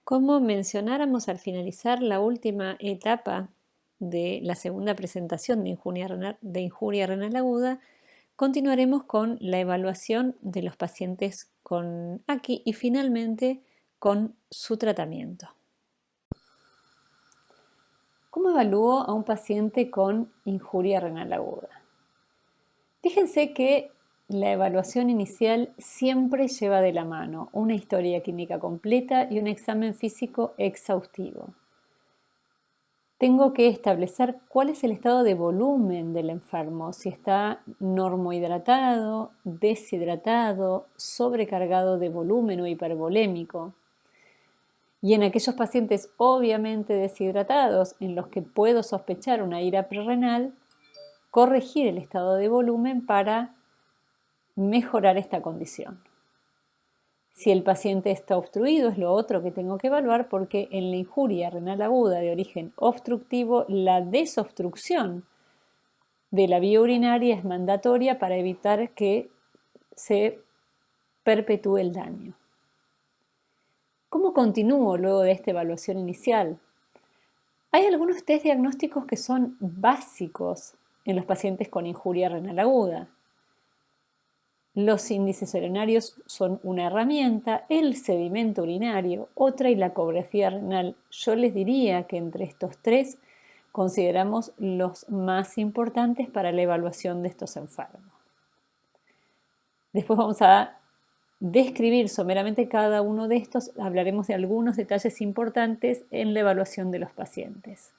Como mencionáramos al finalizar la última etapa de la segunda presentación de injuria renal aguda, continuaremos con la evaluación de los pacientes con AQI y finalmente con su tratamiento. ¿Cómo evalúo a un paciente con injuria renal aguda? Fíjense que la evaluación inicial siempre lleva de la mano una historia clínica completa y un examen físico exhaustivo. Tengo que establecer cuál es el estado de volumen del enfermo, si está normohidratado, deshidratado, sobrecargado de volumen o hipervolémico. Y en aquellos pacientes obviamente deshidratados en los que puedo sospechar una ira prerrenal, corregir el estado de volumen para mejorar esta condición. Si el paciente está obstruido es lo otro que tengo que evaluar porque en la injuria renal aguda de origen obstructivo la desobstrucción de la vía urinaria es mandatoria para evitar que se perpetúe el daño. ¿Cómo continúo luego de esta evaluación inicial? Hay algunos test diagnósticos que son básicos en los pacientes con injuria renal aguda. Los índices urinarios son una herramienta, el sedimento urinario otra y la ecografía renal. Yo les diría que entre estos tres consideramos los más importantes para la evaluación de estos enfermos. Después vamos a describir someramente cada uno de estos, hablaremos de algunos detalles importantes en la evaluación de los pacientes.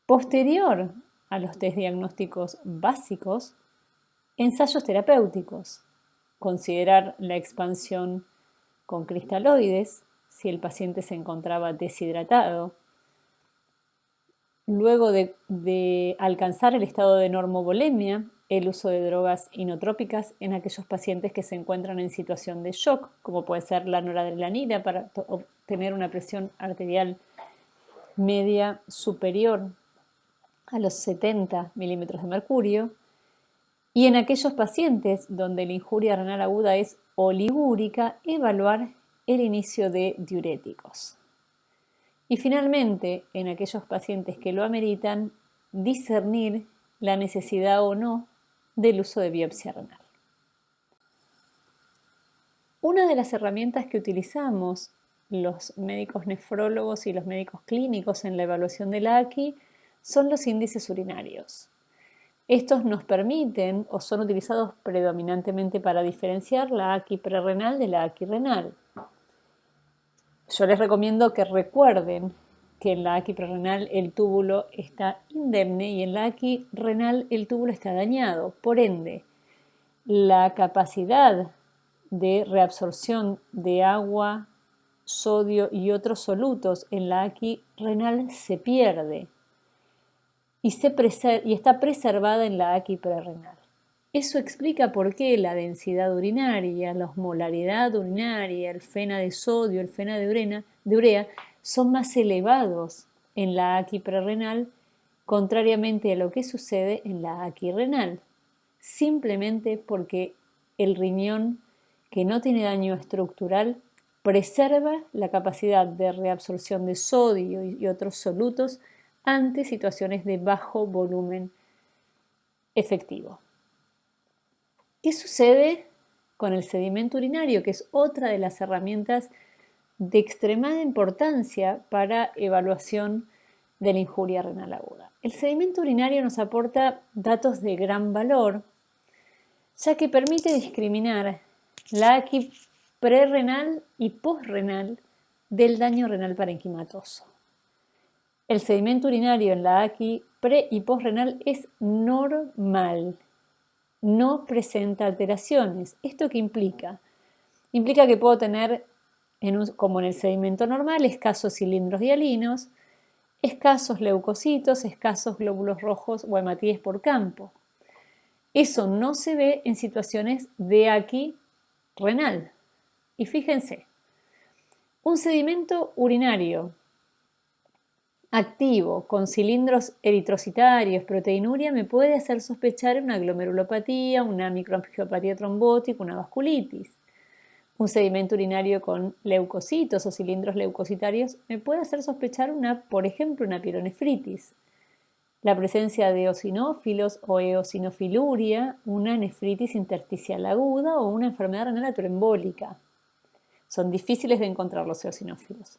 Posterior a los test diagnósticos básicos, ensayos terapéuticos. Considerar la expansión con cristaloides si el paciente se encontraba deshidratado. Luego de alcanzar el estado de normovolemia, el uso de drogas inotrópicas en aquellos pacientes que se encuentran en situación de shock, como puede ser la noradrenalina para obtener una presión arterial media superior a los 70 milímetros de mercurio. Y en aquellos pacientes donde la injuria renal aguda es oligúrica, evaluar el inicio de diuréticos. Y finalmente, en aquellos pacientes que lo ameritan, discernir la necesidad o no del uso de biopsia renal. Una de las herramientas que utilizamos los médicos nefrólogos y los médicos clínicos en la evaluación de la AQI son los índices urinarios. Estos nos permiten o son utilizados predominantemente para diferenciar la AQI prerrenal de la AQI renal. Yo les recomiendo que recuerden que en la AQI prerrenal el túbulo está indemne y en la AQI renal el túbulo está dañado. Por ende, la capacidad de reabsorción de agua, sodio y otros solutos en la AQI renal se pierde y está preservada en la AQI prerrenal. Eso explica por qué la densidad urinaria, la osmolaridad urinaria, el FeNA de sodio, el FeNA de urea son más elevados en la AQI prerrenal, contrariamente a lo que sucede en la AQI renal, simplemente porque el riñón, que no tiene daño estructural, preserva la capacidad de reabsorción de sodio y otros solutos ante situaciones de bajo volumen efectivo. ¿Qué sucede con el sedimento urinario, que es otra de las herramientas de extremada importancia para evaluación de la injuria renal aguda? El sedimento urinario nos aporta datos de gran valor, ya que permite discriminar la AQI prerrenal y posrenal del daño renal parenquimatoso. El sedimento urinario en la AQI pre y posrenal es normal, no presenta alteraciones. ¿Esto qué implica? Implica que puedo tener, como en el sedimento normal, escasos cilindros hialinos, escasos leucocitos, escasos glóbulos rojos o hematíes por campo. Eso no se ve en situaciones de AQI renal. Y fíjense, un sedimento urinario activo con cilindros eritrocitarios, proteinuria, me puede hacer sospechar una glomerulopatía, una microangiopatía trombótica, una vasculitis. un sedimento urinario con leucocitos o cilindros leucocitarios me puede hacer sospechar por ejemplo, una pielonefritis. La presencia de eosinófilos o eosinofiluria, una nefritis intersticial aguda o una enfermedad renal atroembólica. Son difíciles de encontrar los eosinófilos.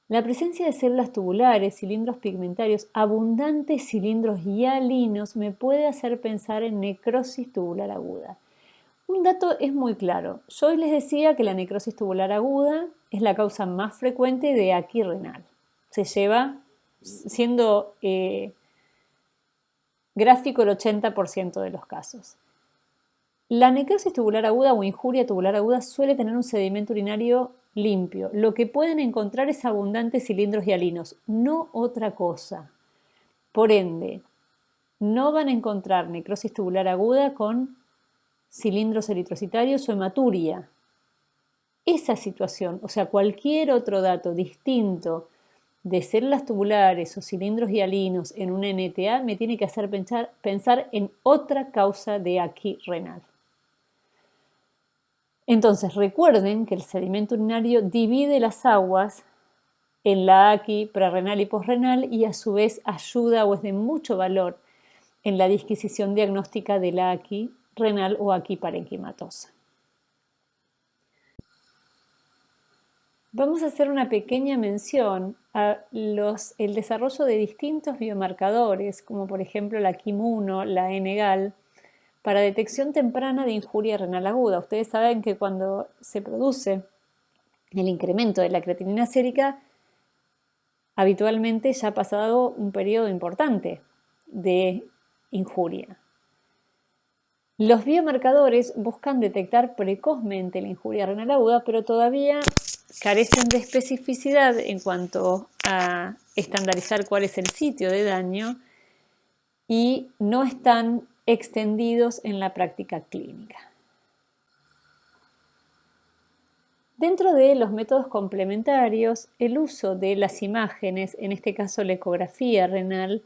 La presencia de células tubulares, cilindros pigmentarios, abundantes cilindros hialinos me puede hacer pensar en necrosis tubular aguda. Un dato es muy claro. Yo hoy les decía que la necrosis tubular aguda es la causa más frecuente de aqui renal. Se lleva, siendo gráfico, el 80% de los casos. La necrosis tubular aguda o injuria tubular aguda suele tener un sedimento urinario limpio. Lo que pueden encontrar es abundantes cilindros hialinos, no otra cosa. Por ende, no van a encontrar necrosis tubular aguda con cilindros eritrocitarios o hematuria. Esa situación, o sea, cualquier otro dato distinto de células tubulares o cilindros hialinos en una NTA me tiene que hacer pensar en otra causa de aqui renal. Entonces, recuerden que el sedimento urinario divide las aguas en la aqui prerrenal y posrenal y a su vez ayuda o es de mucho valor en la disquisición diagnóstica de la aqui renal o aqui parenquimatosa. Vamos a hacer una pequeña mención a el desarrollo de distintos biomarcadores, como por ejemplo la KIM1, la NGAL, para detección temprana de injuria renal aguda. Ustedes saben que cuando se produce el incremento de la creatinina sérica, habitualmente ya ha pasado un periodo importante de injuria. Los biomarcadores buscan detectar precozmente la injuria renal aguda, pero todavía carecen de especificidad en cuanto a estandarizar cuál es el sitio de daño y no están extendidos en la práctica clínica. Dentro de los métodos complementarios, el uso de las imágenes, en este caso la ecografía renal,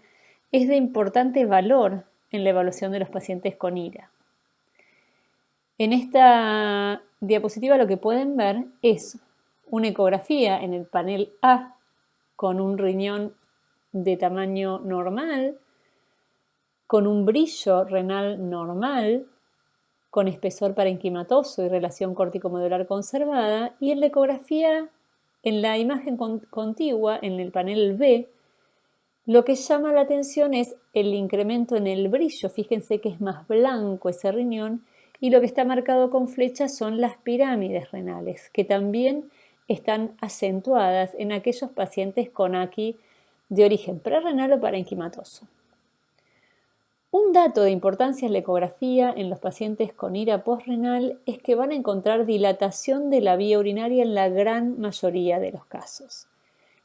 es de importante valor en la evaluación de los pacientes con IRA. En esta diapositiva lo que pueden ver es una ecografía en el panel A con un riñón de tamaño normal, con un brillo renal normal, con espesor parenquimatoso y relación córtico-medular conservada, y en la ecografía, en la imagen contigua, en el panel B, lo que llama la atención es el incremento en el brillo. Fíjense que es más blanco ese riñón, y lo que está marcado con flechas son las pirámides renales, que también están acentuadas en aquellos pacientes con aqui de origen prerrenal o parenquimatoso. Un dato de importancia en la ecografía en los pacientes con IRA postrenal es que van a encontrar dilatación de la vía urinaria en la gran mayoría de los casos.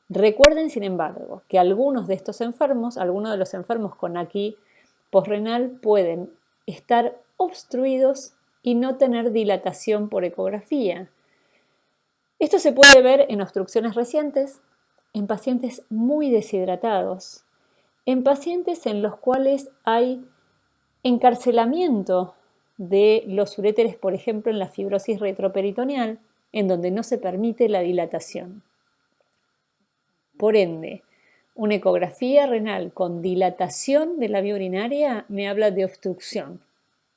Recuerden, sin embargo, que algunos de los enfermos con aqui postrenal pueden estar obstruidos y no tener dilatación por ecografía. Esto se puede ver en obstrucciones recientes, en pacientes muy deshidratados, en pacientes en los cuales hay encarcelamiento de los uréteres, por ejemplo, en la fibrosis retroperitoneal, en donde no se permite la dilatación. Por ende, una ecografía renal con dilatación de la vía urinaria me habla de obstrucción,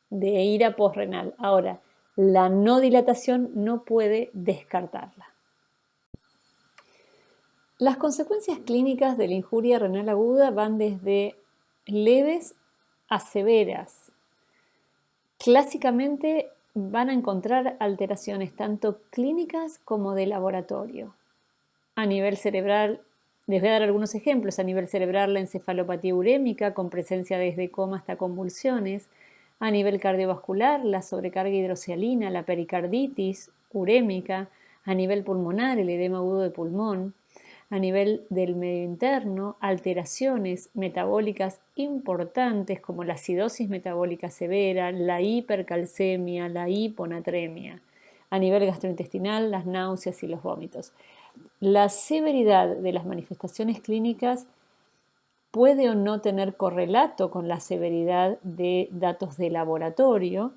de IRA postrenal. Ahora, la no dilatación no puede descartarla. Las consecuencias clínicas de la injuria renal aguda van desde leves a severas. Clásicamente van a encontrar alteraciones tanto clínicas como de laboratorio. A nivel cerebral, les voy a dar algunos ejemplos. A nivel cerebral, la encefalopatía urémica con presencia desde coma hasta convulsiones. A nivel cardiovascular, la sobrecarga hidrocialina, la pericarditis urémica. A nivel pulmonar, el edema agudo de pulmón. A nivel del medio interno, alteraciones metabólicas importantes como la acidosis metabólica severa, la hipercalcemia, la hiponatremia. A nivel gastrointestinal, las náuseas y los vómitos. La severidad de las manifestaciones clínicas puede o no tener correlato con la severidad de datos de laboratorio.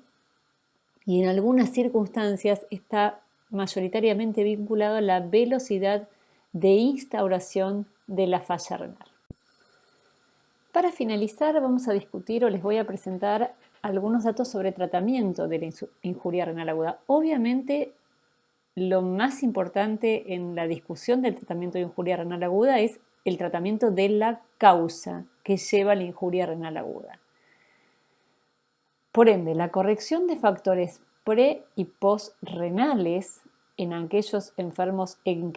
y en algunas circunstancias está mayoritariamente vinculado a la velocidad de instauración de la falla renal. Para finalizar, vamos a discutir o les voy a presentar algunos datos sobre tratamiento de la injuria renal aguda. Obviamente, lo más importante en la discusión del tratamiento de injuria renal aguda es el tratamiento de la causa que lleva a la injuria renal aguda. Por ende, la corrección de factores pre- y postrenales en aquellos enfermos en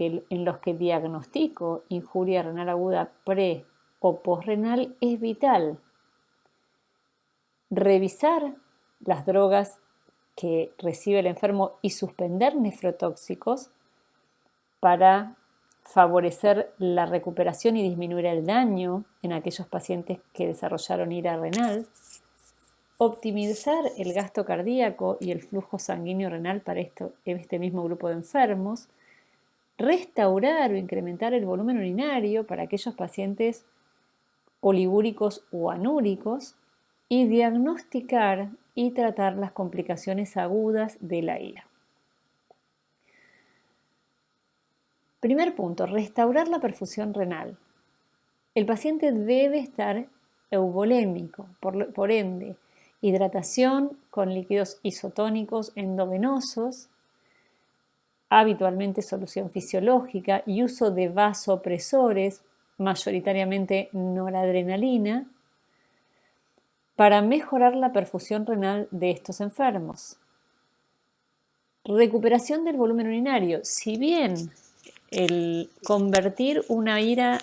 los que diagnostico injuria renal aguda pre- o postrenal es vital. Revisar las drogas que recibe el enfermo y suspender nefrotóxicos para favorecer la recuperación y disminuir el daño en aquellos pacientes que desarrollaron ira renal. Optimizar el gasto cardíaco y el flujo sanguíneo renal para este mismo grupo de enfermos. Restaurar o incrementar el volumen urinario para aquellos pacientes oligúricos o anúricos. Y diagnosticar y tratar las complicaciones agudas de la ira. Primer punto, restaurar la perfusión renal. El paciente debe estar euvolémico, por ende, hidratación con líquidos isotónicos endovenosos, habitualmente solución fisiológica y uso de vasopresores, mayoritariamente noradrenalina, para mejorar la perfusión renal de estos enfermos. Recuperación del volumen urinario. Si bien el convertir una ira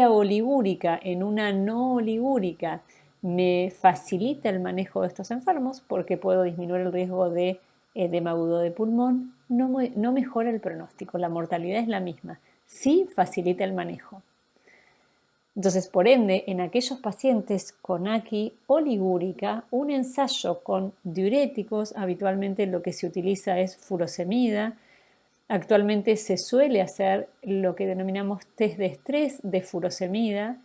oligúrica en una no oligúrica me facilita el manejo de estos enfermos porque puedo disminuir el riesgo de edema agudo de pulmón, no mejora el pronóstico, la mortalidad es la misma, sí facilita el manejo. Entonces, por ende, en aquellos pacientes con AQI oligúrica, un ensayo con diuréticos, habitualmente lo que se utiliza es furosemida. Actualmente se suele hacer lo que denominamos test de estrés de furosemida,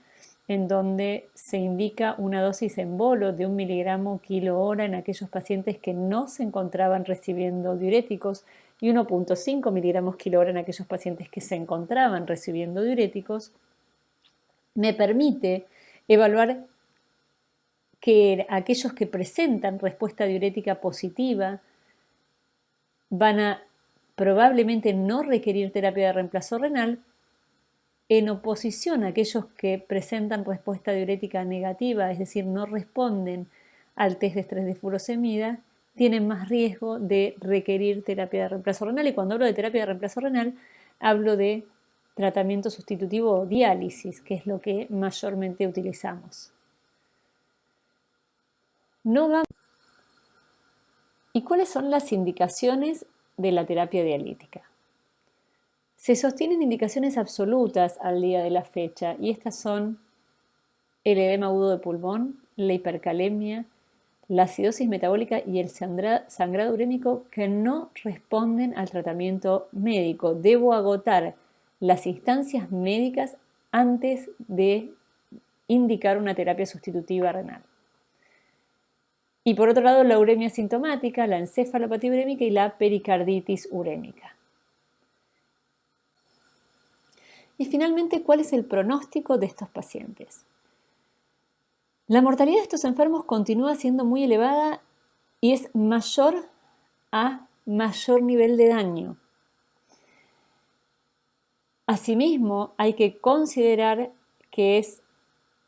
en donde se indica una dosis en bolo de 1 miligramo kilo hora en aquellos pacientes que no se encontraban recibiendo diuréticos y 1,5 miligramos kilo hora en aquellos pacientes que se encontraban recibiendo diuréticos. Me permite evaluar que aquellos que presentan respuesta diurética positiva van a probablemente no requerir terapia de reemplazo renal, en oposición a aquellos que presentan respuesta diurética negativa, es decir, no responden al test de estrés de furosemida, tienen más riesgo de requerir terapia de reemplazo renal. Y cuando hablo de terapia de reemplazo renal, hablo de tratamiento sustitutivo o diálisis, que es lo que mayormente utilizamos. ¿Y cuáles son las indicaciones de la terapia dialítica? Se sostienen indicaciones absolutas al día de la fecha y estas son el edema agudo de pulmón, la hipercalemia, la acidosis metabólica y el sangrado urémico que no responden al tratamiento médico. Debo agotar las instancias médicas antes de indicar una terapia sustitutiva renal. Y por otro lado, la uremia sintomática, la encefalopatía urémica y la pericarditis urémica. Y finalmente, ¿cuál es el pronóstico de estos pacientes? La mortalidad de estos enfermos continúa siendo muy elevada y es mayor a mayor nivel de daño. Asimismo, hay que considerar que es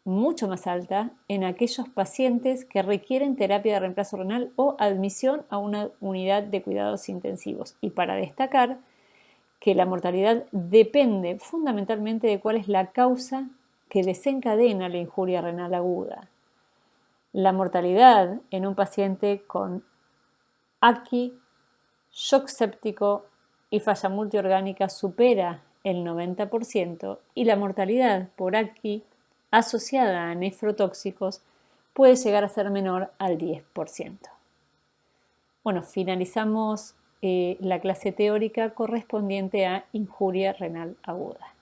mucho más alta en aquellos pacientes que requieren terapia de reemplazo renal o admisión a una unidad de cuidados intensivos. Y para destacar que la mortalidad depende fundamentalmente de cuál es la causa que desencadena la injuria renal aguda. La mortalidad en un paciente con AQI, shock séptico y falla multiorgánica supera el 90% y la mortalidad por AQI asociada a nefrotóxicos puede llegar a ser menor al 10%. Bueno, finalizamos la clase teórica correspondiente a injuria renal aguda.